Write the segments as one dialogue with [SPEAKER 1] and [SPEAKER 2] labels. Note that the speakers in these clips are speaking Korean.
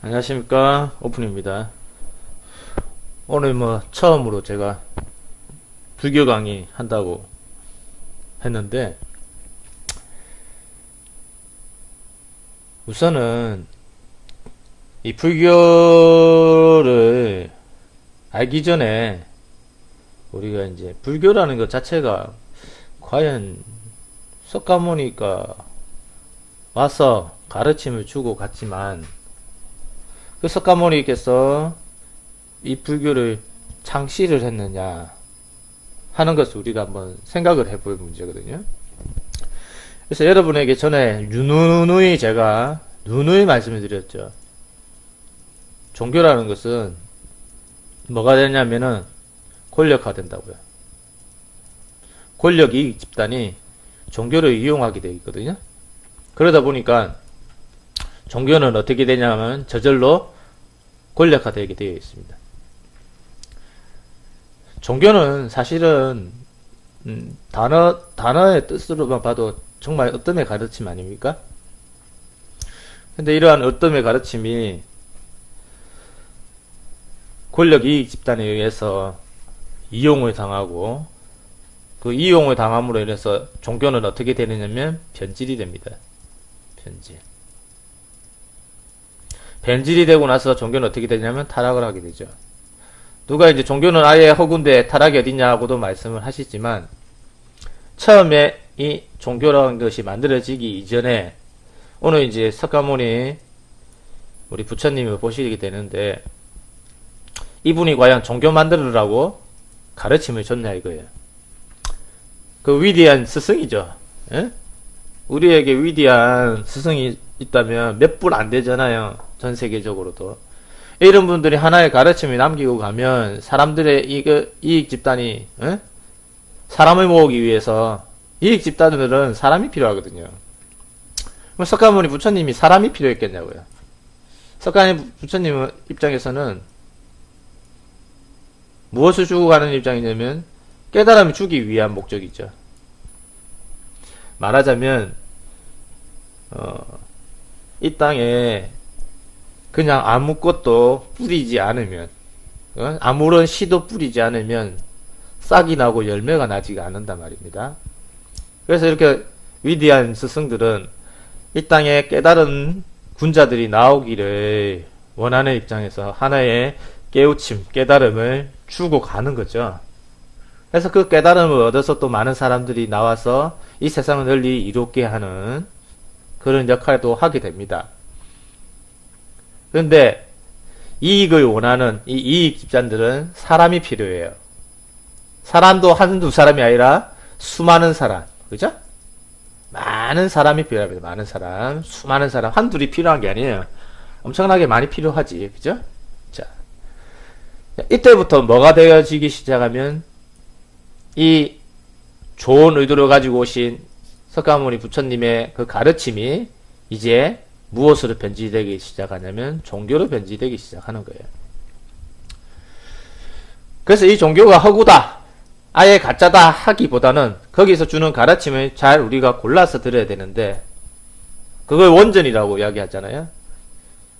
[SPEAKER 1] 안녕하십니까, 오픈입니다. 오늘 처음으로 제가 불교 강의 한다고 했는데, 우선은 이 불교를 알기 전에 우리가 이제 불교라는 것 자체가 과연 석가모니가 와서 가르침을 주고 갔지만, 그 석가모니께서 이 불교를 창시를 했느냐 하는 것을 우리가 한번 생각을 해볼 문제거든요. 그래서 여러분에게 전에 누누이 제가 말씀을 드렸죠. 종교라는 것은 뭐가 되냐면은 권력화 된다고요. 권력 이익 집단이 종교를 이용하게 되어 있거든요. 그러다 보니까 종교는 어떻게 되냐면 저절로 권력화되게 되어 있습니다. 종교는 사실은 단어의 뜻으로만 봐도 정말 어떤 가르침 아닙니까? 근데 이러한 어떤 가르침이 권력 이익 집단에 의해서 이용을 당하고, 그 이용을 당함으로 인해서 종교는 어떻게 되느냐면 변질이 됩니다. 변질이 되고 나서 종교는 어떻게 되냐면 타락을 하게 되죠. 누가 이제 종교는 아예 허구인데 타락이 어딨냐고도 말씀을 하시지만, 처음에 이 종교라는 것이 만들어지기 이전에 오늘 이제 석가모니 우리 부처님을 보시게 되는데, 이분이 과연 종교 만들으라고 가르침을 줬냐 이거예요. 그 위대한 스승이죠. 예? 우리에게 위대한 스승이 있다면 몇 분 안 되잖아요. 전 세계적으로도. 이런 분들이 하나의 가르침을 남기고 가면 사람들의 이익 집단이, 에? 사람을 모으기 위해서 이익 집단들은 사람이 필요하거든요. 그럼 석가모니 부처님이 사람이 필요했겠냐고요. 석가모니 부처님 입장에서는 무엇을 주고 가는 입장이냐면 깨달음을 주기 위한 목적이죠. 말하자면 이 땅에 그냥 아무것도 뿌리지 않으면, 아무런 씨도 뿌리지 않으면 싹이 나고 열매가 나지가 않는단 말입니다. 그래서 이렇게 위대한 스승들은 이 땅에 깨달은 군자들이 나오기를 원하는 입장에서 하나의 깨우침, 깨달음을 주고 가는 거죠. 그래서 그 깨달음을 얻어서 또 많은 사람들이 나와서 이 세상을 널리 이롭게 하는 그런 역할도 하게 됩니다. 그런데 이익을 원하는 이 이익 집단들은 사람이 필요해요. 사람도 한두 사람이 아니라 수많은 사람, 그죠? 많은 사람이 필요합니다. 많은 사람, 수많은 사람, 한둘이 필요한 게 아니에요. 엄청나게 많이 필요하지, 그죠? 자, 이때부터 뭐가 되어지기 시작하면 이 좋은 의도를 가지고 오신 석가모니 부처님의 그 가르침이 이제 무엇으로 변질되기 시작하냐면 종교로 변질되기 시작하는 거예요. 그래서 이 종교가 허구다, 아예 가짜다 하기보다는 거기서 주는 가르침을 잘 우리가 골라서 들어야 되는데, 그걸 원전이라고 이야기하잖아요.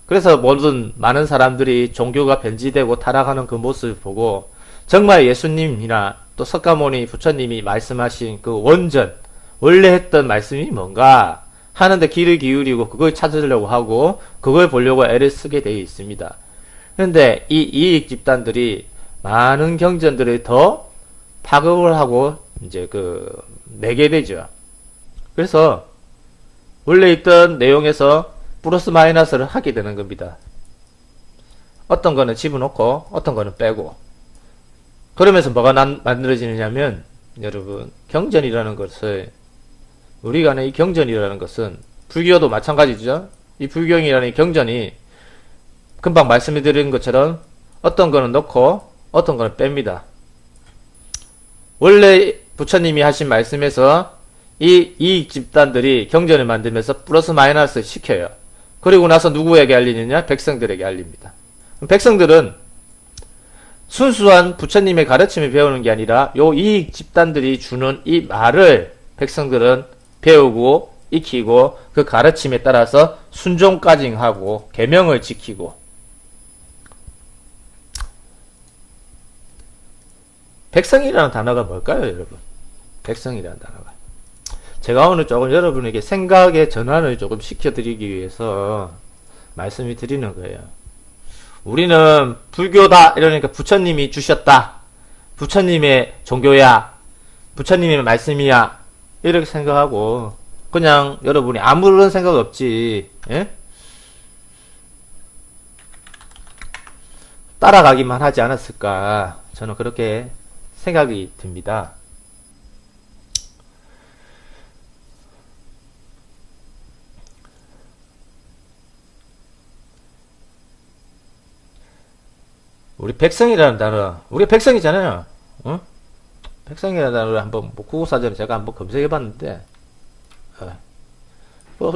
[SPEAKER 1] 그래서 모든 많은 사람들이 종교가 변질되고 타락하는 그 모습을 보고 정말 예수님이나 또 석가모니 부처님이 말씀하신 그 원전, 원래 했던 말씀이 뭔가 하는데 귀를 기울이고 그걸 찾으려고 하고 그걸 보려고 애를 쓰게 되어 있습니다. 그런데 이 이익 집단들이 많은 경전들을 더 파급을 하고 이제 내게 되죠. 그래서 원래 있던 내용에서 플러스 마이너스를 하게 되는 겁니다. 어떤 거는 집어넣고 어떤 거는 빼고. 그러면서 뭐가 만들어지느냐면, 여러분, 경전이라는 것을, 우리가 아는 이 경전이라는 것은 불교도 마찬가지죠. 이 불경이라는 이 경전이 금방 말씀드린 것처럼 어떤 거는 넣고 어떤 거는 뺍니다. 원래 부처님이 하신 말씀에서 이 집단들이 경전을 만들면서 플러스 마이너스 시켜요. 그리고 나서 누구에게 알리느냐? 백성들에게 알립니다. 백성들은 순수한 부처님의 가르침을 배우는 게 아니라 이 집단들이 주는 이 말을 백성들은 배우고 익히고 그 가르침에 따라서 순종까지 하고 계명을 지키고. 백성이라는 단어가 뭘까요, 여러분? 백성이라는 단어가. 제가 오늘 조금 여러분에게 생각의 전환을 조금 시켜드리기 위해서 말씀을 드리는 거예요. 우리는 불교다 이러니까 부처님이 주셨다, 부처님의 종교야, 부처님의 말씀이야, 이렇게 생각하고 그냥 여러분이 아무런 생각 없지, 예? 따라가기만 하지 않았을까, 저는 그렇게 생각이 듭니다. 우리 백성이라는 단어, 우리 백성이잖아요. 어? 백성이라는 단어를 한번 국어사전에 제가 한번 검색해봤는데,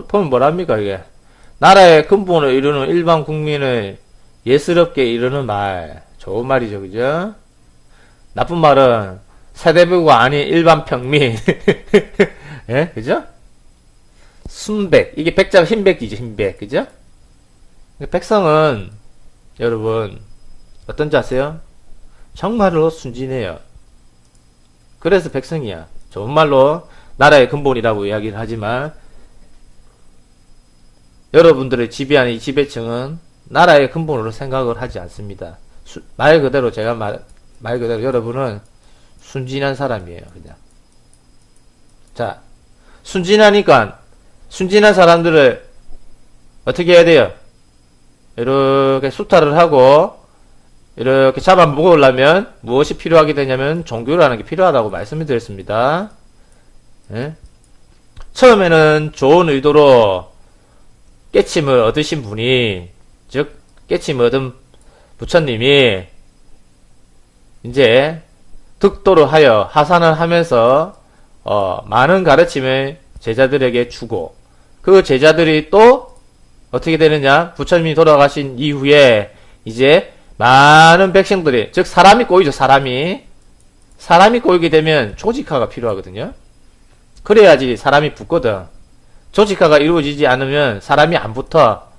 [SPEAKER 1] 보면 뭐랍니까 이게? 나라의 근본을 이루는 일반 국민을 예스럽게 이루는 말, 좋은 말이죠, 그죠? 나쁜 말은 세대부가 아닌 일반 평민, 예, 그죠? 순백, 이게 백자가 흰백이죠, 흰백, 그죠? 백성은 여러분 어떤지 아세요? 정말로 순진해요. 그래서 백성이야. 좋은 말로 나라의 근본이라고 이야기를 하지만 여러분들을 지배하는 이 지배층은 나라의 근본으로 생각을 하지 않습니다. 말 그대로 제가 말 그대로 여러분은 순진한 사람이에요. 그냥. 자, 순진하니까 순진한 사람들을 어떻게 해야 돼요? 이렇게 수탈을 하고 이렇게 잡아먹으려면 무엇이 필요하게 되냐면 종교라는 게 필요하다고 말씀을 드렸습니다. 예? 처음에는 좋은 의도로 깨침을 얻으신 분이, 즉 깨침을 얻은 부처님이 이제 득도를 하여 하산을 하면서 많은 가르침을 제자들에게 주고, 그 제자들이 또 어떻게 되느냐, 부처님이 돌아가신 이후에 이제 많은 백성들이, 즉 사람이 꼬이죠. 사람이 꼬이게 되면 조직화가 필요하거든요. 그래야지 사람이 붙거든. 조직화가 이루어지지 않으면 사람이 안 붙어.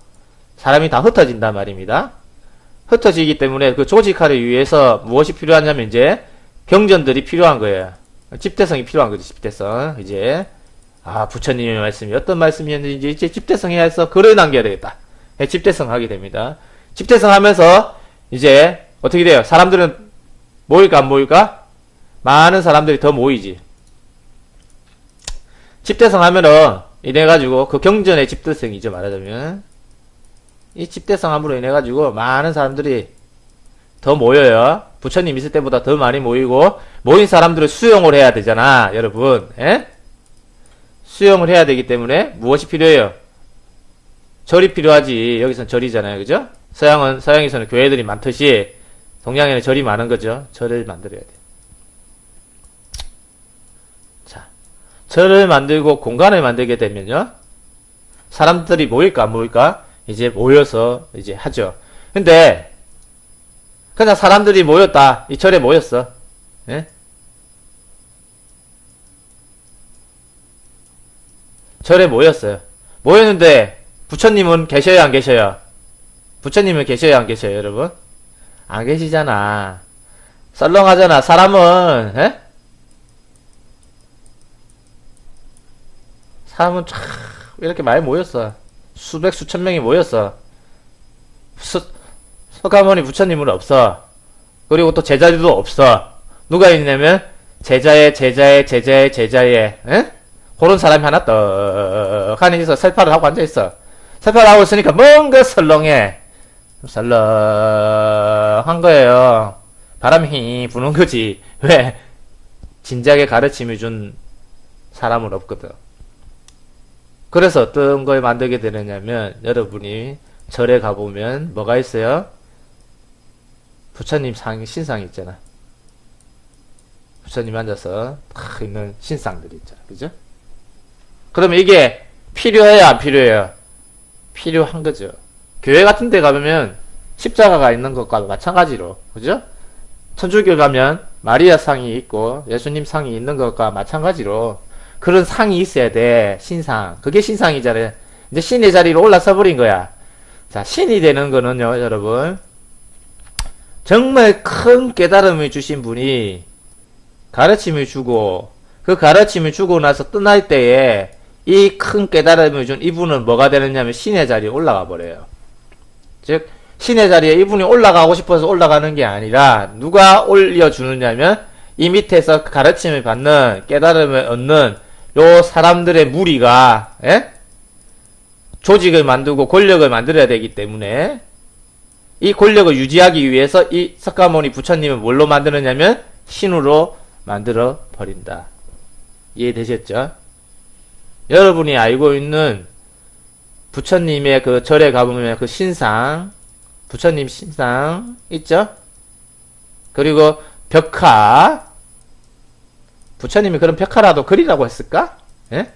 [SPEAKER 1] 사람이 다 흩어진단 말입니다. 흩어지기 때문에 그 조직화를 위해서 무엇이 필요하냐면 이제 경전들이 필요한 거예요. 집대성이 필요한 거지. 집대성. 이제 부처님의 말씀이 어떤 말씀이었는지 이제 집대성에 해서 글을 남겨야 되겠다. 집대성 하게 됩니다. 집대성 하면서 이제 어떻게 돼요? 사람들은 모일까 안 모일까? 많은 사람들이 더 모이지. 집대성 하면은 이래가지고 그 경전의 집대성이죠, 말하자면. 이 집대성 함으로 인해가지고 많은 사람들이 더 모여요. 부처님 있을 때보다 더 많이 모이고, 모인 사람들을 수용을 해야 되잖아, 여러분. 에? 수용을 해야 되기 때문에 무엇이 필요해요? 절이 필요하지. 여기선 절이잖아요, 그죠? 서양에서는 교회들이 많듯이 동양에는 절이 많은 거죠. 절을 만들어야 돼. 자, 절을 만들고 공간을 만들게 되면요, 사람들이 모일까 안 모일까? 이제 모여서 이제 하죠. 근데 그냥 사람들이 모였다. 이 절에 모였어. 예? 절에 모였어요. 모였는데 부처님은 계셔요, 안 계셔요? 부처님은 계셔요, 안 계셔요, 여러분? 안 계시잖아. 썰렁하잖아. 사람은, 에? 사람은 참 이렇게 많이 모였어. 수백 수천 명이 모였어. 석가모니 부처님은 없어. 그리고 또 제자들도 없어. 누가 있냐면 제자의 에? 그런 사람이 하나 떡하니 있어. 설파를 하고 앉아있어. 설파를 하고 있으니까 뭔가 설렁해. 썰렁한 거예요. 바람이 부는 거지. 왜? 진작에 가르침을 준 사람은 없거든. 그래서 어떤 걸 만들게 되느냐면, 여러분이 절에 가보면 뭐가 있어요? 부처님 신상이 있잖아. 부처님 앉아서 탁 있는 신상들이 있잖아. 그죠? 그러면 이게 필요해요, 안 필요해요? 필요한 거죠. 교회 같은 데 가면 십자가가 있는 것과 마찬가지로, 그죠? 천주교 가면 마리아 상이 있고 예수님 상이 있는 것과 마찬가지로 그런 상이 있어야 돼. 신상. 그게 신상이잖아요. 이제 신의 자리로 올라서 버린 거야. 자, 신이 되는 거는요, 여러분. 정말 큰 깨달음을 주신 분이 가르침을 주고, 그 가르침을 주고 나서 떠날 때에 이 큰 깨달음을 준 이분은 뭐가 되느냐면 신의 자리에 올라가 버려요. 즉, 신의 자리에 이분이 올라가고 싶어서 올라가는 게 아니라 누가 올려주느냐면 이 밑에서 가르침을 받는 깨달음을 얻는 요 사람들의 무리가 조직을 만들고 권력을 만들어야 되기 때문에 이 권력을 유지하기 위해서 이 석가모니 부처님을 뭘로 만드느냐면 신으로 만들어 버린다. 이해되셨죠? 여러분이 알고 있는 부처님의 그 절에 가보면 그 신상, 부처님 신상 있죠? 그리고 벽화, 부처님이 그런 벽화라도 그리라고 했을까? 예?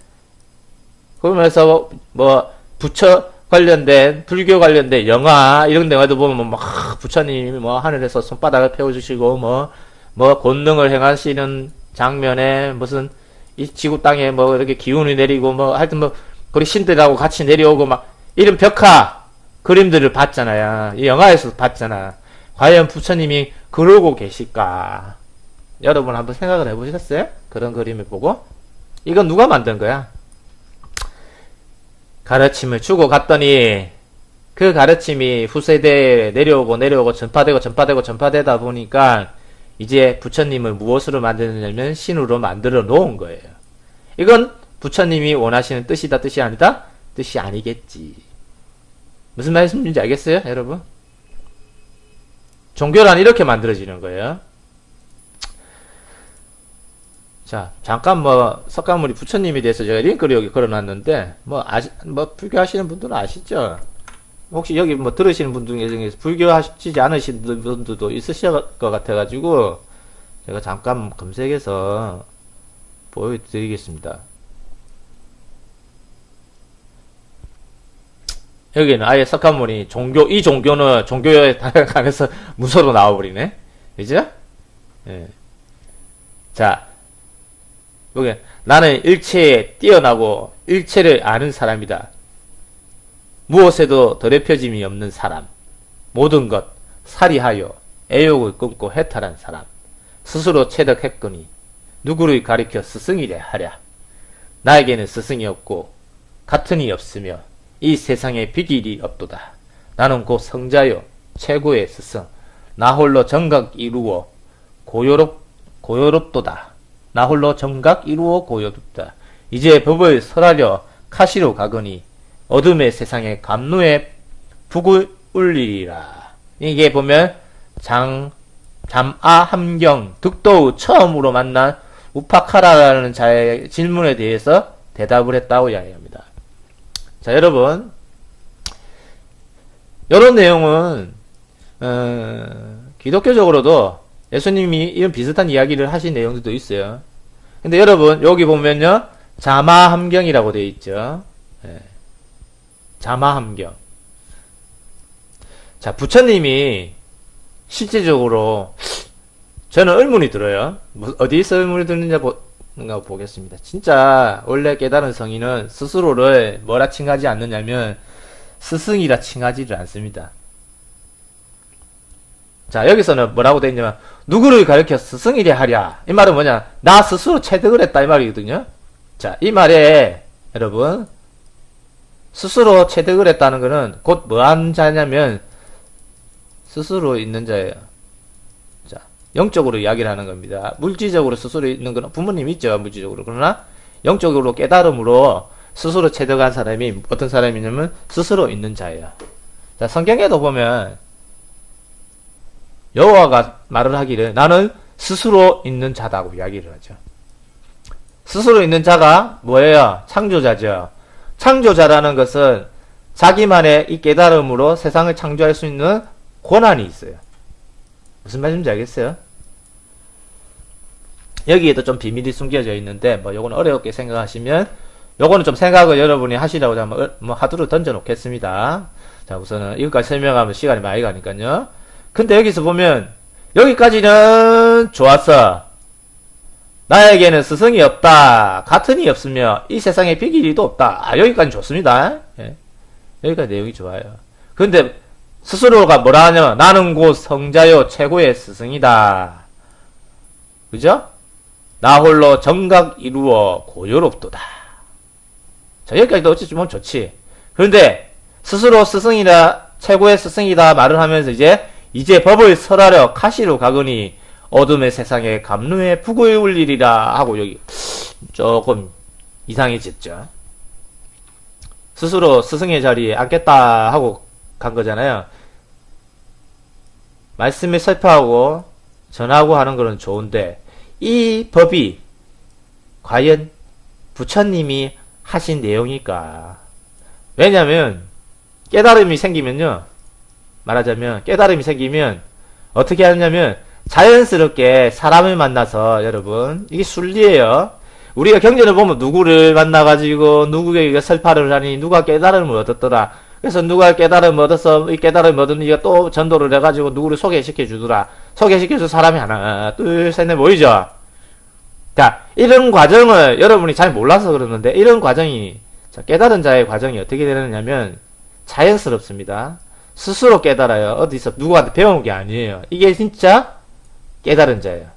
[SPEAKER 1] 그러면서 뭐 부처 관련된 불교 관련된 영화 이런 데가도 보면 막 부처님이 뭐 하늘에서 손바닥을 펴주시고 뭐 권능을 행하시는 장면에 무슨 이 지구 땅에 뭐 이렇게 기운이 내리고 뭐 하여튼 뭐 우리 신들하고 같이 내려오고 막 이런 벽화 그림들을 봤잖아요. 이 영화에서 봤잖아. 과연 부처님이 그러고 계실까? 여러분 한번 생각을 해보셨어요? 그런 그림을 보고? 이건 누가 만든 거야? 가르침을 주고 갔더니 그 가르침이 후세대에 내려오고 전파되다 보니까 이제 부처님을 무엇으로 만드느냐면 신으로 만들어 놓은 거예요. 이건 부처님이 원하시는 뜻이다, 뜻이 아니다? 뜻이 아니겠지. 무슨 말씀인지 알겠어요, 여러분? 종교란 이렇게 만들어지는 거예요. 자, 잠깐 석가모니 부처님에 대해서 제가 링크를 여기 걸어놨는데, 불교 하시는 분들은 아시죠? 혹시 여기 들으시는 분 중에서 불교 하시지 않으신 분들도 있으실 것 같아가지고, 제가 잠깐 검색해서 보여드리겠습니다. 여기는 아예 석가모니 이 종교는 종교에 관해서 문서로 나와버리네. 그죠? 예. 자, 여기 나는 일체에 뛰어나고 일체를 아는 사람이다. 무엇에도 더럽혀짐이 없는 사람. 모든 것 살이하여 애욕을 끊고 해탈한 사람. 스스로 체득했거니 누구를 가리켜 스승이래 하랴. 나에게는 스승이 없고 같은 이 없으며 이 세상에 비길이 없도다. 나는 곧 성자요 최고의 스승. 나 홀로 정각 이루어 고요롭도다. 나 홀로 정각 이루어 고요롭다. 이제 법을 설하려 카시로 가거니 어둠의 세상에 감로에 북을 울리리라. 이게 보면 잠아함경 득도우 처음으로 만난 우파카라라는 자의 질문에 대해서 대답을 했다고 이야기합니다. 자, 여러분, 이런 내용은 기독교적으로도 예수님이 이런 비슷한 이야기를 하신 내용들도 있어요. 근데 여러분 여기 보면요 자마함경이라고 되어 있죠. 예. 자마함경. 자, 부처님이 실제적으로 저는 의문이 들어요. 어디서 의문이 드는지 보겠습니다. 진짜 원래 깨달은 성인은 스스로를 뭐라 칭하지 않느냐면 스승이라 칭하지를 않습니다. 자, 여기서는 뭐라고 되어 있냐면 누구를 가르쳐 스승이라 하랴. 이 말은 뭐냐? 나 스스로 체득을 했다 이 말이거든요. 자, 이 말에 여러분 스스로 체득을 했다는 것은 곧 뭐한 자냐면 스스로 있는 자예요. 자, 영적으로 이야기를 하는 겁니다. 물질적으로 스스로 있는 건 부모님 있죠, 물질적으로. 그러나 영적으로 깨달음으로 스스로 체득한 사람이 어떤 사람이냐면 스스로 있는 자예요. 자, 성경에도 보면 여호와가 말을 하기를 나는 스스로 있는 자다고 이야기를 하죠. 스스로 있는 자가 뭐예요? 창조자죠. 창조자라는 것은 자기만의 이 깨달음으로 세상을 창조할 수 있는 권한이 있어요. 무슨 말인지 알겠어요? 여기에도 좀 비밀이 숨겨져 있는데 요거는 어렵게 생각하시면 요거는 좀 생각을 여러분이 하시라고 하면 하두를 던져 놓겠습니다. 자, 우선은 이것까지 설명하면 시간이 많이 가니까요. 근데 여기서 보면 여기까지는 좋았어. 나에게는 스승이 없다. 같은 이 없으며 이 세상에 비길 이도 없다. 아, 여기까지 좋습니다. 예. 여기까지 내용이 좋아요. 근데 스스로가 뭐라 하냐면 나는 곧 성자요 최고의 스승이다. 그죠? 나 홀로 정각 이루어 고요롭도다. 자, 여기까지도 어찌 보면 좋지. 그런데 스스로 스승이다, 최고의 스승이다 말을 하면서 이제 법을 설하려 카시로 가거니 어둠의 세상에 감루의 북을 울리리라 하고 여기 조금 이상해졌죠. 스스로 스승의 자리에 앉겠다 하고 간 거잖아요. 말씀을 설파하고 전하고 하는 거는 좋은데 이 법이 과연 부처님이 하신 내용일까? 왜냐면 깨달음이 생기면요, 말하자면 깨달음이 생기면 어떻게 하냐면 자연스럽게 사람을 만나서, 여러분 이게 순리예요. 우리가 경전을 보면 누구를 만나가지고 누구에게 설파를 하니 누가 깨달음을 얻었더라. 그래서 누가 깨달음을 얻어서 이 깨달음을 얻은 이가 또 전도를 해가지고 누구를 소개시켜 주더라. 소개시켜줄 사람이 하나 둘 셋 넷 모이죠. 자, 이런 과정을 여러분이 잘 몰라서 그러는데 이런 과정이, 자, 깨달은 자의 과정이 어떻게 되느냐면 자연스럽습니다. 스스로 깨달아요. 어디서 누구한테 배운 게 아니에요. 이게 진짜 깨달은 자예요.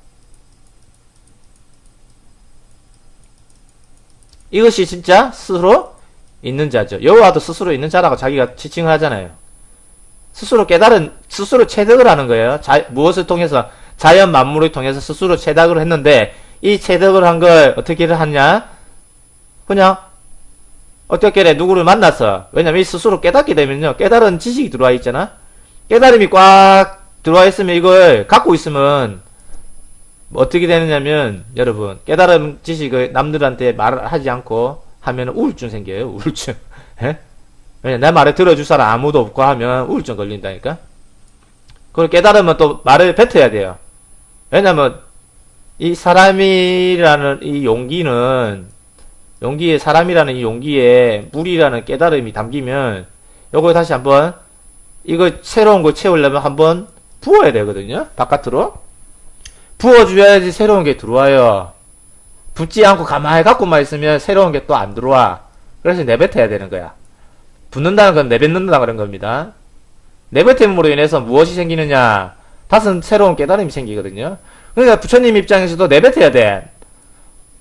[SPEAKER 1] 이것이 진짜 스스로 있는 자죠. 여호와도 스스로 있는 자라고 자기가 지칭을 하잖아요. 스스로 깨달은, 스스로 체득을 하는 거예요. 무엇을 통해서? 자연 만물을 통해서 스스로 체득을 했는데 이 체득을 한 걸 어떻게 하냐? 그냥 어떻게 누구를 만나서, 왜냐면 이 스스로 깨닫게 되면요, 깨달은 지식이 들어와 있잖아. 깨달음이 꽉 들어와 있으면 이걸 갖고 있으면 어떻게 되느냐면, 여러분 깨달음 지식을 남들한테 말하지 않고 하면 우울증 생겨요. 우울증. 왜냐, 내 말을 들어줄 사람 아무도 없고 하면 우울증 걸린다니까. 그걸 깨달으면 또 말을 뱉어야 돼요. 왜냐면 이 사람이라는 이 용기에 사람이라는 이 용기에 물이라는 깨달음이 담기면 요걸 다시 한번, 이거 새로운 거 채우려면 한번 부어야 되거든요. 바깥으로 부어줘야지 새로운 게 들어와요. 붓지 않고 가만히 갖고만 있으면 새로운 게 또 안 들어와. 그래서 내뱉어야 되는 거야. 붓는다는 건 내뱉는다 그런 겁니다. 내뱉음으로 인해서 무엇이 생기느냐? 다른 새로운 깨달음이 생기거든요. 그러니까 부처님 입장에서도 내뱉어야 돼.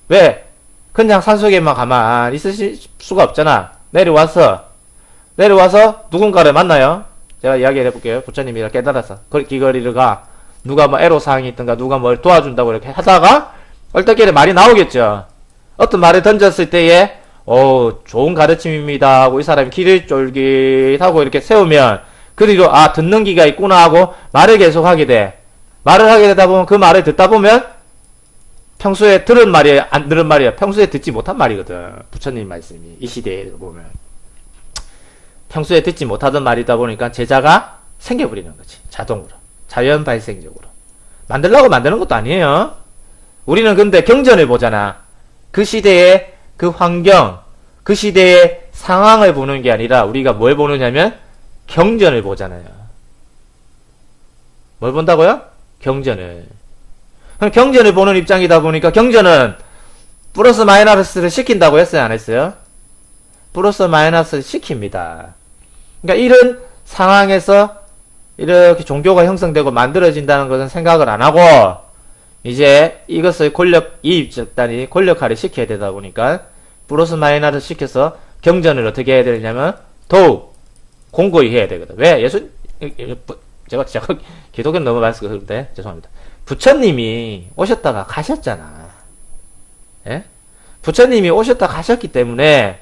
[SPEAKER 1] 왜? 그냥 산속에만 가만 있으실 수가 없잖아. 내려와서 누군가를 만나요. 제가 이야기를 해볼게요. 부처님이라 깨달아서 길거리를 가. 누가 뭐 애로사항이 있던가 누가 뭘 도와준다고 이렇게 하다가 얼떨결에 말이 나오겠죠. 어떤 말을 던졌을 때에 좋은 가르침입니다 하고 이 사람이 귀를 쫄깃하고 이렇게 세우면 그 뒤로 듣는 귀가 있구나 하고 말을 계속 하게 돼. 말을 하게 되다 보면 그 말을 듣다 보면 평소에 들은 말이 안 들은 말이야. 평소에 듣지 못한 말이거든. 부처님 말씀이 이 시대에 보면 평소에 듣지 못하던 말이다 보니까 제자가 생겨버리는 거지. 자동으로, 자연 발생적으로. 만들려고 만드는 것도 아니에요. 우리는 근데 경전을 보잖아. 그 시대의 그 환경, 그 시대의 상황을 보는 게 아니라 우리가 뭘 보느냐면 경전을 보잖아요. 뭘 본다고요? 경전을. 그럼 경전을 보는 입장이다 보니까 경전은 플러스 마이너스를 시킨다고 했어요, 안 했어요? 플러스 마이너스를 시킵니다. 그러니까 이런 상황에서 이렇게 종교가 형성되고 만들어진다는 것은 생각을 안 하고 이제 이것을 이입 집단이 권력화를 시켜야 되다 보니까 플러스 마이너스를 시켜서 경전을 어떻게 해야 되냐면 더욱 공고히 해야 되거든. 왜? 제가 기독교는 너무 말해서 그런데 죄송합니다. 부처님이 오셨다가 가셨잖아. 예? 부처님이 오셨다 가셨기 때문에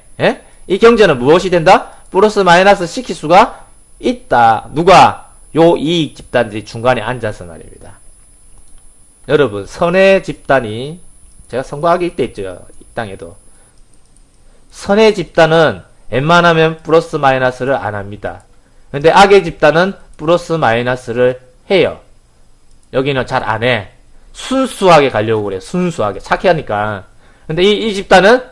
[SPEAKER 1] 이 경전은 무엇이 된다? 플러스 마이너스 시킬 수가 있다. 누가? 요 이익 집단들이 중간에 앉아서 말입니다. 여러분, 선의 집단이, 제가 선거하기 이때 있죠. 이 땅에도. 선의 집단은 웬만하면 플러스 마이너스를 안 합니다. 근데 악의 집단은 플러스 마이너스를 해요. 여기는 잘 안 해. 순수하게 가려고 그래. 순수하게. 착해 하니까. 근데 이 집단은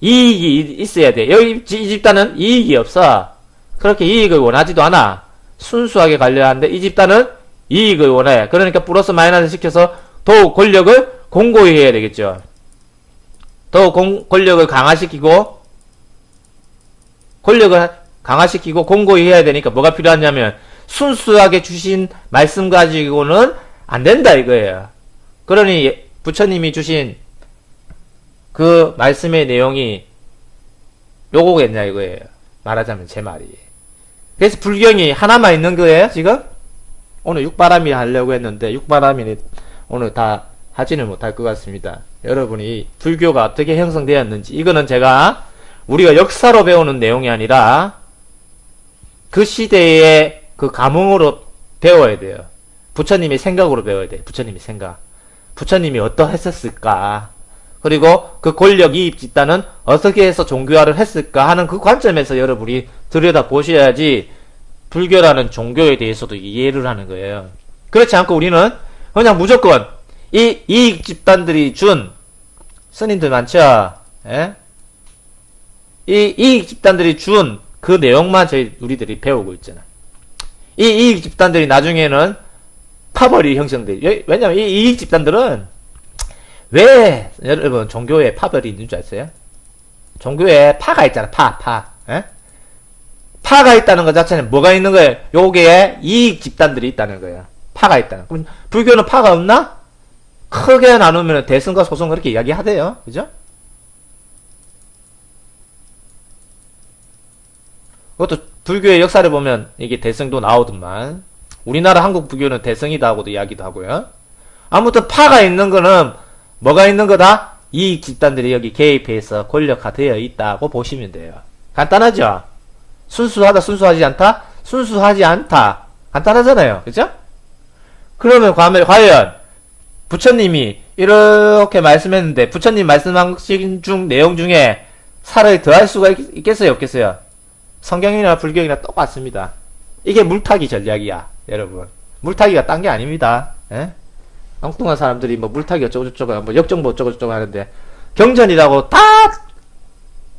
[SPEAKER 1] 이익이 있어야 돼. 이 집단은 이익이 없어. 그렇게 이익을 원하지도 않아. 순수하게 가려야 하는데 이 집단은 이익을 원해. 그러니까 플러스 마이너스 시켜서 더욱 권력을 공고히 해야 되겠죠. 더 권력을 강화시키고 공고히 해야 되니까 뭐가 필요하냐면 순수하게 주신 말씀 가지고는 안 된다 이거예요. 그러니 부처님이 주신 그 말씀의 내용이 요거겠냐 이거예요. 말하자면 제 말이. 그래서 불경이 하나만 있는 거예요 지금? 오늘 육바람이 하려고 했는데 육바람이 오늘 다 하지는 못할 것 같습니다. 여러분이 불교가 어떻게 형성되었는지 이거는 제가 우리가 역사로 배우는 내용이 아니라 그 시대의 그 감흥으로 배워야 돼요. 부처님의 생각으로 배워야 돼요. 부처님의 생각. 부처님이 어떠했었을까? 그리고 그 권력 이입 집단은 어떻게 해서 종교화를 했을까 하는 그 관점에서 여러분이 들여다 보셔야지 불교라는 종교에 대해서도 이해를 하는 거예요. 그렇지 않고 우리는 그냥 무조건 이 이익 집단들이 준 스님들 많죠? 예? 이 이익 집단들이 준 그 내용만 우리들이 배우고 있잖아. 이 이익 집단들이 나중에는 파벌이 형성돼. 왜냐면 이 이익 집단들은 왜 여러분 종교에 파벌이 있는 줄 아세요? 종교에 파가 있잖아. 파. 예? 파가 있다는 것 자체는 뭐가 있는 거예요? 요게 이익 집단들이 있다는 거예요. 파가 있다는. 그럼 불교는 파가 없나? 크게 나누면 대승과 소승 그렇게 이야기하대요. 그죠? 그것도 불교의 역사를 보면 이게 대승도 나오더만. 우리나라 한국 불교는 대승이다 하고도 이야기도 하고요. 아무튼 파가 있는 거는 뭐가 있는 거다? 이익 집단들이 여기 개입해서 권력화되어 있다고 보시면 돼요. 간단하죠? 순수하다, 순수하지 않다? 순수하지 않다. 간단하잖아요. 그죠? 그러면 과연 부처님이 이렇게 말씀했는데 부처님 말씀하신 내용 중에 살을 더할 수가 있겠어요? 없겠어요? 성경이나 불경이나 똑같습니다. 이게 물타기 전략이야, 여러분. 물타기가 딴 게 아닙니다. 예? 엉뚱한 사람들이 뭐 물타기 어쩌고저쩌고, 뭐 역정보 어쩌고저쩌고 하는데, 경전이라고 다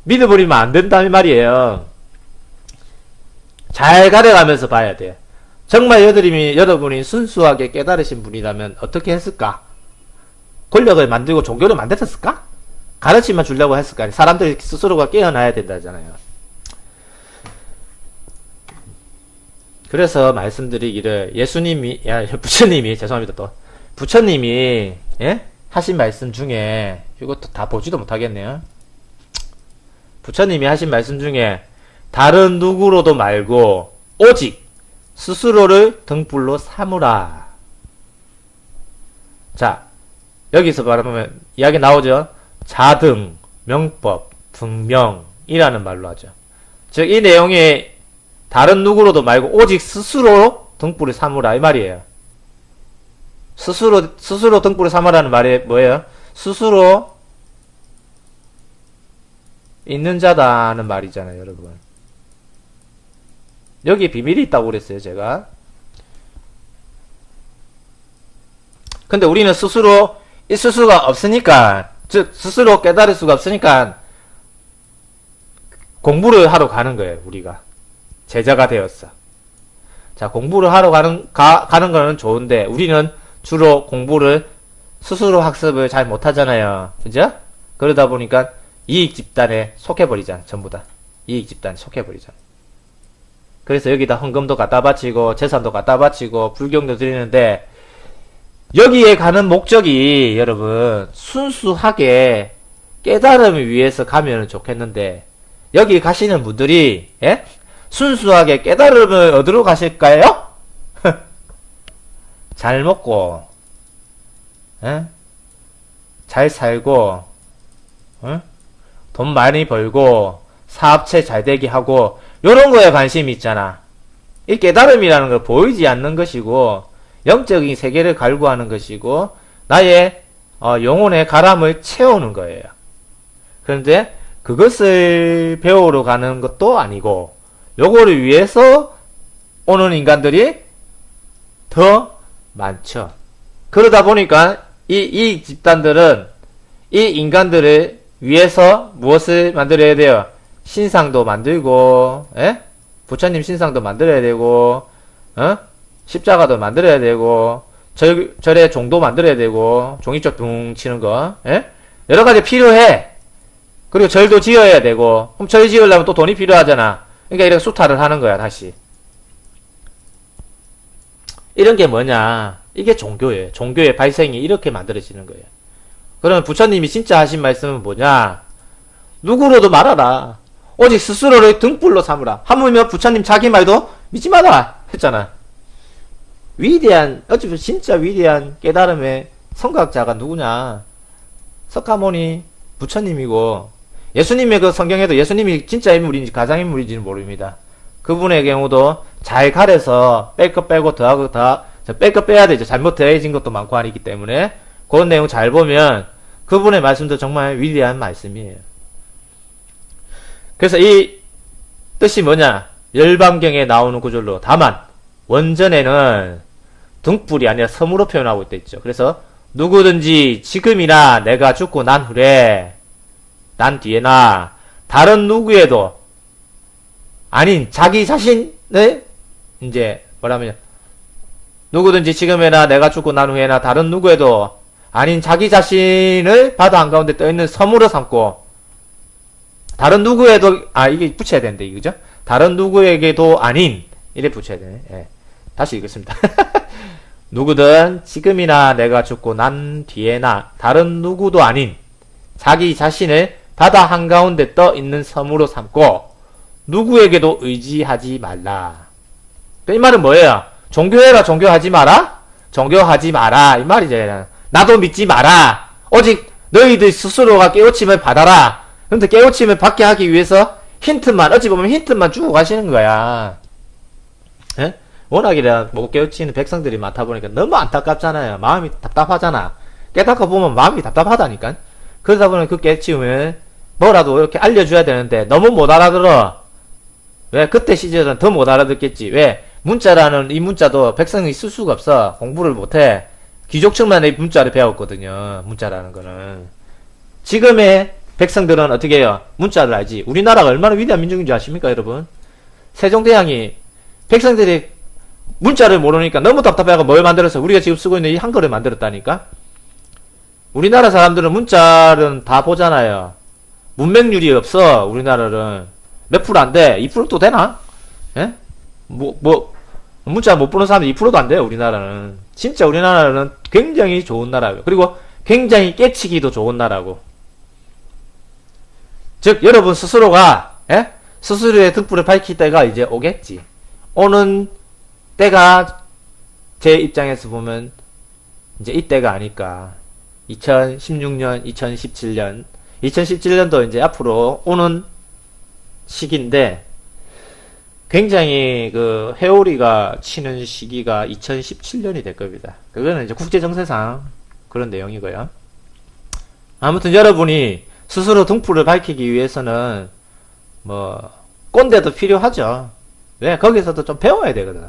[SPEAKER 1] 믿어버리면 안 된다는 말이에요. 잘 가려가면서 봐야 돼. 정말 여러분이 순수하게 깨달으신 분이라면 어떻게 했을까? 권력을 만들고 종교를 만들었을까? 가르침만 주려고 했을까? 사람들이 스스로가 깨어나야 된다잖아요. 그래서 말씀드리기를 부처님이 죄송합니다 또 부처님이 예? 하신 말씀 중에 이것도 다 보지도 못하겠네요. 부처님이 하신 말씀 중에 다른 누구로도 말고 오직 스스로를 등불로 삼으라. 자 여기서 말하면 이야기 나오죠. 자등, 명법, 등명이라는 말로 하죠. 즉 이 내용이 다른 누구로도 말고 오직 스스로 등불을 삼으라 이 말이에요. 스스로 등불을 삼으라는 말이 뭐예요? 스스로 있는 자다는 말이잖아요, 여러분. 여기에 비밀이 있다고 그랬어요, 제가. 근데 우리는 스스로 있을 수가 없으니까, 즉 스스로 깨달을 수가 없으니까 공부를 하러 가는 거예요, 우리가. 제자가 되었어. 자, 공부를 하러 가는 거는 좋은데, 우리는 주로 공부를 스스로 학습을 잘 못하잖아요. 그죠? 그러다 보니까 이익 집단에 속해버리잖아, 전부 다. 이익 집단에 속해버리잖아. 그래서 여기다 헌금도 갖다 바치고, 재산도 갖다 바치고, 불경도 드리는데, 여기에 가는 목적이, 여러분, 순수하게 깨달음을 위해서 가면 좋겠는데, 여기 가시는 분들이, 예? 순수하게 깨달음을 얻으러 가실까요? 잘 먹고, 에? 잘 살고, 돈 많이 벌고, 사업체 잘 되게 하고, 요런 거에 관심이 있잖아. 이 깨달음이라는 걸 보이지 않는 것이고, 영적인 세계를 갈구하는 것이고, 나의 영혼의 가람을 채우는 거예요. 그런데 그것을 배우러 가는 것도 아니고, 요거를 위해서 오는 인간들이 더 많죠. 그러다 보니까 이 집단들은 이 인간들을 위해서 무엇을 만들어야 돼요? 신상도 만들고, 예? 부처님 신상도 만들어야 되고, 십자가도 만들어야 되고, 절에 종도 만들어야 되고, 종이쪽 둥 치는 거, 예? 여러 가지 필요해. 그리고 절도 지어야 되고, 그럼 절 지으려면 또 돈이 필요하잖아. 그러니까 이렇게 수탈을 하는 거야, 다시. 이런 게 뭐냐. 이게 종교예요. 종교의 발생이 이렇게 만들어지는 거예요. 그러면 부처님이 진짜 하신 말씀은 뭐냐? 누구로도 말하라. 오직 스스로를 등불로 삼으라. 하물며 부처님 자기 말도 믿지 마라. 했잖아. 위대한, 어찌 진짜 위대한 깨달음의 성각자가 누구냐? 석가모니 부처님이고, 예수님의 그 성경에도 예수님이 진짜 인물인지 가상인물인지는 모릅니다. 그분의 경우도 잘 가려서 뺄 거 빼고 더하고 뺄 거 빼야 되죠. 잘못 더해진 것도 많고 하기 때문에 그런 내용 잘 보면 그분의 말씀도 정말 위대한 말씀이에요. 그래서 이 뜻이 뭐냐? 열반경에 나오는 구절로 다만 원전에는 등불이 아니라 섬으로 표현하고 있다. 그래서 누구든지 지금이나 내가 죽고 난 후에 난 뒤에나 다른 누구에도 아닌 자기 자신을 이제 뭐라면 누구든지 지금이나 내가 죽고 난 후에나 다른 누구에도 아닌 자기 자신을 바다 한가운데 떠있는 섬으로 삼고 다른 누구에도 이게 붙여야 되는데 이거죠? 다른 누구에게도 아닌 이래 붙여야 되네. 예. 다시 읽겠습니다. 누구든 지금이나 내가 죽고 난 뒤에나 다른 누구도 아닌 자기 자신을 바다 한가운데 떠 있는 섬으로 삼고 누구에게도 의지하지 말라. 이 말은 뭐예요? 종교해라, 종교하지 마라? 종교하지 마라. 이 말이죠. 나도 믿지 마라. 오직 너희들 스스로가 깨우침을 받아라. 근데 깨우침을 받게 하기 위해서 힌트만, 어찌 보면 힌트만 주고 가시는 거야. 예? 워낙이라 못 깨우치는 백성들이 많다 보니까 너무 안타깝잖아요. 마음이 답답하잖아. 깨닫고 보면 마음이 답답하다니까. 그러다 보면 그 깨우침을 뭐라도 이렇게 알려줘야 되는데 너무 못 알아들어. 왜? 그때 시절은 더 못 알아듣겠지. 왜? 문자라는 이 문자도 백성이 쓸 수가 없어. 공부를 못해. 귀족층만 이 문자를 배웠거든요. 문자라는 거는. 지금의 백성들은 어떻게 해요? 문자를 알지. 우리나라가 얼마나 위대한 민족인 줄 아십니까, 여러분? 세종대왕이 백성들이 문자를 모르니까 너무 답답해하고 뭘 만들어서 우리가 지금 쓰고 있는 이 한글을 만들었다니까? 우리나라 사람들은 문자는 다 보잖아요. 문맹률이 없어, 우리나라는. 몇 프로 안 돼? 2%도 되나? 예? 문자 못 보는 사람들 2%도 안 돼요, 우리나라는. 진짜 우리나라는 굉장히 좋은 나라고요. 그리고 굉장히 깨치기도 좋은 나라고. 즉, 여러분 스스로가, 예? 스스로의 등불을 밝힐 때가 이제 오겠지. 오는 때가 제 입장에서 보면 이제 이때가 아닐까. 2016년, 2017년. 2017년도 이제 앞으로 오는 시기인데, 굉장히 그 회오리가 치는 시기가 2017년이 될 겁니다. 그거는 이제 국제정세상 그런 내용이고요. 아무튼 여러분이 스스로 등불을 밝히기 위해서는 뭐 꼰대도 필요하죠. 왜? 거기서도 좀 배워야 되거든.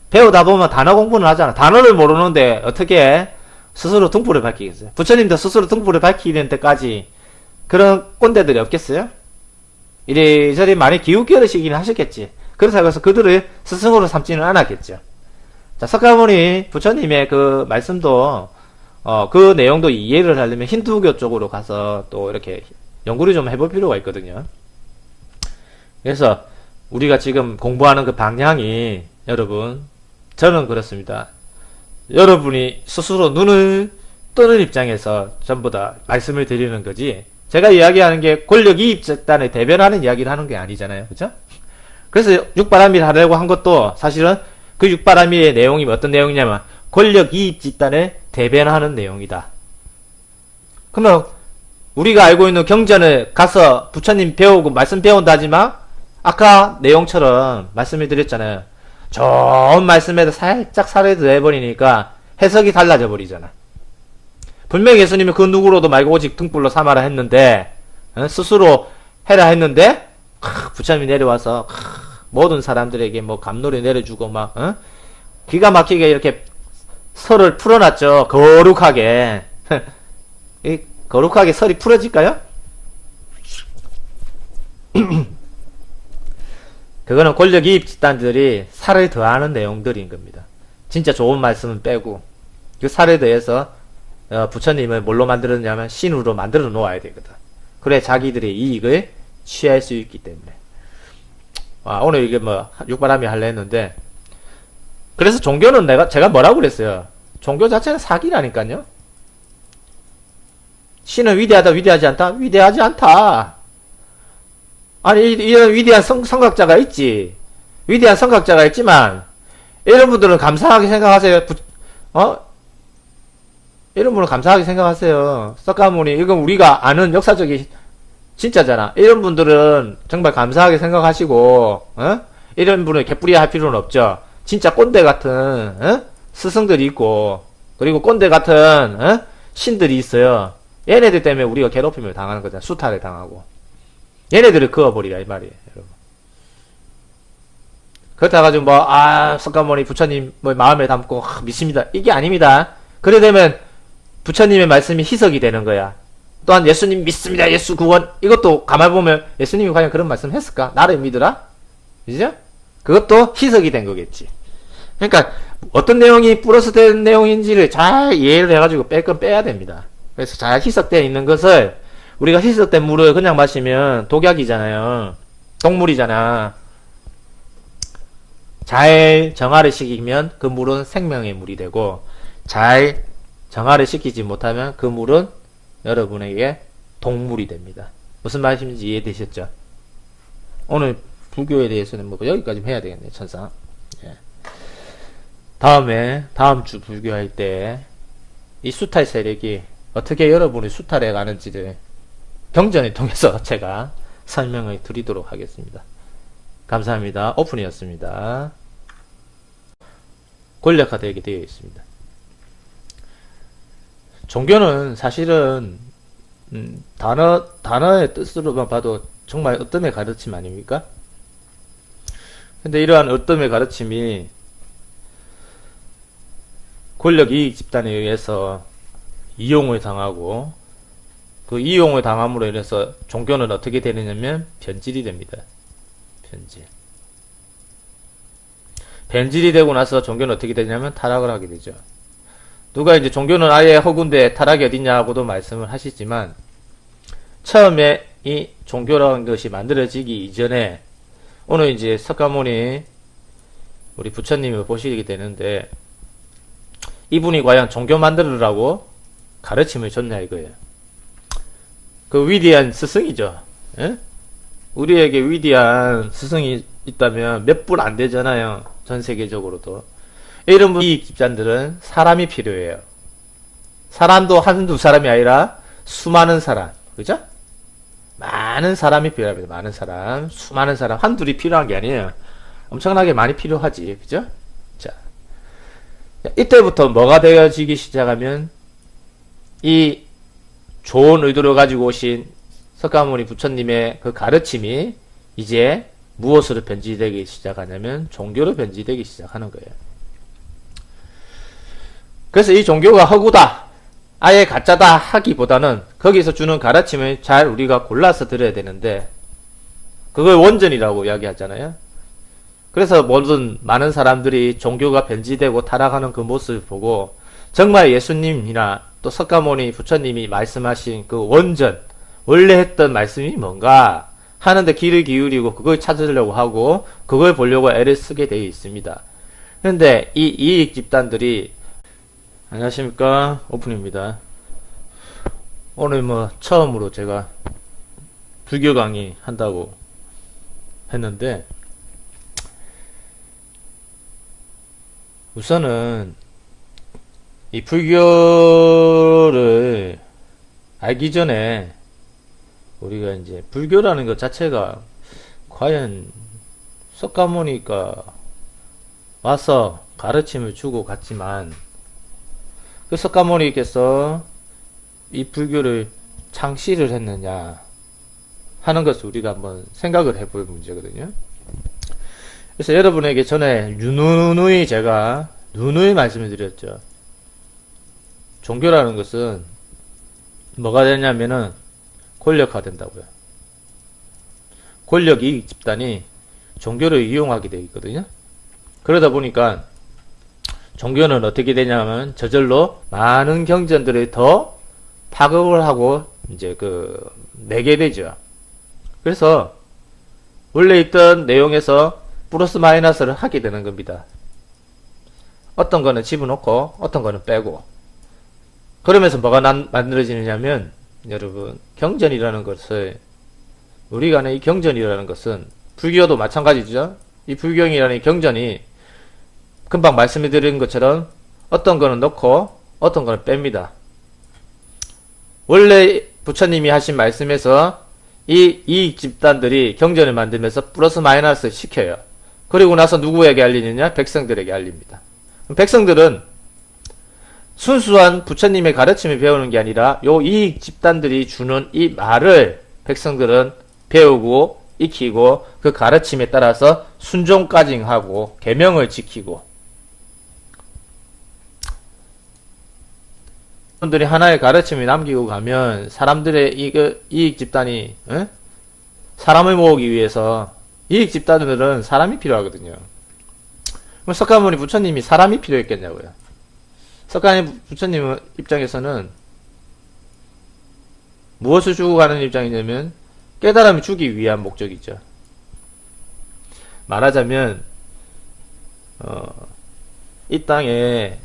[SPEAKER 1] 배우다 보면 단어 공부는 하잖아. 단어를 모르는데 어떻게 스스로 등불을 밝히겠어요? 부처님도 스스로 등불을 밝히는 데까지 그런 꼰대들이 없겠어요? 이리저리 많이 기웃겨르시긴 하셨겠지. 그래서 그들을 스승으로 삼지는 않았겠죠. 자, 석가모니 부처님의 그 말씀도 그 내용도 이해를 하려면 힌두교 쪽으로 가서 또 이렇게 연구를 좀 해볼 필요가 있거든요. 그래서 우리가 지금 공부하는 그 방향이 여러분, 저는 그렇습니다. 여러분이 스스로 눈을 뜨는 입장에서 전부 다 말씀을 드리는 거지, 제가 이야기하는 게 권력 이입 집단에 대변하는 이야기를 하는 게 아니잖아요. 그죠? 그래서 육바라밀 하려고 한 것도 사실은 그 육바라밀의 내용이 어떤 내용이냐면 권력 이입 집단을 대변하는 내용이다. 그러면 우리가 알고 있는 경전을 가서 부처님 배우고 말씀 배운다 하지만 아까 내용처럼 말씀을 드렸잖아요. 좋은 말씀에도 살짝 살을 더해버리니까 해석이 달라져 버리잖아. 분명히 예수님이 그 누구로도 말고 오직 등불로 삼아라 했는데, 스스로 해라 했는데, 부처님이 내려와서 모든 사람들에게 뭐 감로를 내려주고 막 기가 막히게 이렇게 설을 풀어놨죠. 거룩하게. 이 거룩하게 설이 풀어질까요? 그거는 권력이입 집단들이 살을 더하는 내용들인 겁니다. 진짜 좋은 말씀은 빼고. 그 살에 대해서 부처님을 뭘로 만들었냐면 신으로 만들어 놓아야 되거든. 그래 자기들의 이익을 취할 수 있기 때문에. 오늘 이게 뭐 육바람이 할래 했는데, 그래서 종교는 제가 뭐라고 그랬어요. 종교 자체는 사기라니까요. 신은 위대하다 위대하지 않다? 위대하지 않다. 아니 이런 위대한 성각자가 있지. 위대한 성각자가 있지만 여러분들은 감사하게 생각하세요. 여러분은 감사하게 생각하세요. 석가모니 이건 우리가 아는 역사적인 진짜잖아. 이런 분들은 정말 감사하게 생각하시고 이런 분을 개뿌리 할 필요는 없죠. 진짜 꼰대 같은 스승들이 있고, 그리고 꼰대 같은 신들이 있어요. 얘네들 때문에 우리가 괴롭힘을 당하는 거잖아. 수탈을 당하고. 얘네들을 그어버리라 이 말이에요, 여러분. 그렇다 가지고 석가모니 부처님 마음에 담고 믿습니다, 이게 아닙니다. 그래 되면 부처님의 말씀이 희석이 되는 거야. 또한 예수님 믿습니다, 예수 구원, 이것도 가만히 보면 예수님이 과연 그런 말씀 했을까? 나를 믿으라? 그죠? 그것도 희석이 된 거겠지. 그러니까 어떤 내용이 플러스 된 내용인지를 잘 이해를 해가지고 뺄 건 빼야 됩니다. 그래서 잘 희석되어 있는 것을, 우리가 희석된 물을 그냥 마시면 독약이잖아요. 독물이잖아. 잘 정화를 시키면 그 물은 생명의 물이 되고, 잘 정화를 시키지 못하면 그 물은 여러분에게 독물이 됩니다. 무슨 말씀인지 이해되셨죠? 오늘 불교에 대해서는 뭐 여기까지 해야 되겠네요, 천상. 예. 다음 주 불교할 때 이 수탈 세력이 어떻게 여러분을 수탈해 가는지를 경전을 통해서 제가 설명을 드리도록 하겠습니다. 감사합니다. 오픈이었습니다. 권력화되게 되어 있습니다. 종교는 사실은 단어의 뜻으로만 봐도 정말 어떤 가르침 아닙니까? 근데 이러한 어떤 가르침이 권력 이익 집단에 의해서 이용을 당하고, 그 이용을 당함으로 인해서 종교는 어떻게 되느냐면 변질이 됩니다. 변질이 되고 나서 종교는 어떻게 되냐면 타락을 하게 되죠. 누가 이제 종교는 아예 허구인데 타락이 어딨냐고도 말씀을 하시지만, 처음에 이 종교라는 것이 만들어지기 이전에, 오늘 이제 석가모니 우리 부처님을 보시게 되는데, 이분이 과연 종교 만들으라고 가르침을 줬냐 이거예요. 그 위대한 스승이죠. 예? 우리에게 위대한 스승이 있다면 몇 분 안 되잖아요. 전 세계적으로도. 이런 이익 집단들은 사람이 필요해요. 사람도 한두 사람이 아니라 수많은 사람. 그죠? 많은 사람이 필요합니다. 많은 사람. 수많은 사람. 한둘이 필요한 게 아니에요. 엄청나게 많이 필요하지. 그죠? 자. 이때부터 뭐가 되어지기 시작하면, 이 좋은 의도를 가지고 오신 석가모니 부처님의 그 가르침이 이제 무엇으로 변질되기 시작하냐면 종교로 변질되기 시작하는 거예요. 그래서 이 종교가 허구다, 아예 가짜다 하기보다는 거기서 주는 가르침을 잘 우리가 골라서 들어야 되는데, 그걸 원전이라고 이야기하잖아요. 그래서 모든 많은 사람들이 종교가 변질되고 타락하는 그 모습을 보고, 정말 예수님이나 또 석가모니 부처님이 말씀하신 그 원전, 원래 했던 말씀이 뭔가 하는데 귀를 기울이고 그걸 찾으려고 하고 그걸 보려고 애를 쓰게 되어 있습니다. 그런데 이 이익 집단들이, 안녕하십니까, 오픈입니다. 오늘 뭐 처음으로 제가 불교 강의 한다고 했는데, 우선은 이 불교를 알기 전에 우리가 이제 불교라는 것 자체가 과연 석가모니가 와서 가르침을 주고 갔지만, 그 석가모니께서 이 불교를 창시를 했느냐 하는 것을 우리가 한번 생각을 해볼 문제거든요. 그래서 여러분에게 전에 누누이 제가 말씀을 드렸죠. 종교라는 것은 뭐가 되냐면은 권력화된다고요. 권력 이익 집단이 종교를 이용하게 되어 있거든요. 그러다 보니까 종교는 어떻게 되냐면 저절로 많은 경전들이 더 파급을 하고 이제 내게 되죠. 그래서 원래 있던 내용에서 플러스 마이너스를 하게 되는 겁니다. 어떤 거는 집어넣고 어떤 거는 빼고. 그러면서 뭐가 만들어지느냐면 여러분, 경전이라는 것을 우리가 아는 이 경전이라는 것은 불교도 마찬가지죠. 이 불경이라는 이 경전이 금방 말씀드린 것처럼 어떤 거는 넣고 어떤 거는 뺍니다. 원래 부처님이 하신 말씀에서 이 이익 집단들이 경전을 만들면서 플러스 마이너스 시켜요. 그리고 나서 누구에게 알리느냐? 백성들에게 알립니다. 백성들은 순수한 부처님의 가르침을 배우는 게 아니라 요 이익 집단들이 주는 이 말을 백성들은 배우고 익히고 그 가르침에 따라서 순종까지 하고 계명을 지키고, 분들이 하나의 가르침을 남기고 가면 사람들의 이익 집단이 사람을 모으기 위해서 이익 집단들은 사람이 필요하거든요. 그럼 석가모니 부처님이 사람이 필요했겠냐고요. 석가모니 부처님 입장에서는 무엇을 주고 가는 입장이냐면 깨달음을 주기 위한 목적이죠. 말하자면 이 땅에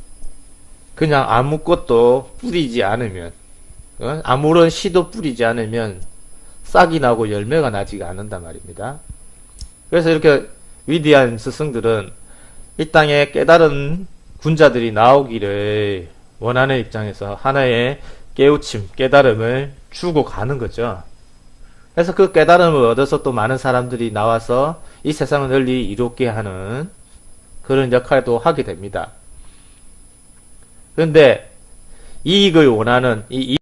[SPEAKER 1] 그냥 아무것도 뿌리지 않으면, 아무런 씨도 뿌리지 않으면 싹이 나고 열매가 나지가 않는단 말입니다. 그래서 이렇게 위대한 스승들은 이 땅에 깨달은 군자들이 나오기를 원하는 입장에서 하나의 깨우침, 깨달음을 주고 가는 거죠. 그래서 그 깨달음을 얻어서 또 많은 사람들이 나와서 이 세상을 널리 이롭게 하는 그런 역할도 하게 됩니다. 그런데 이익을 원하는 이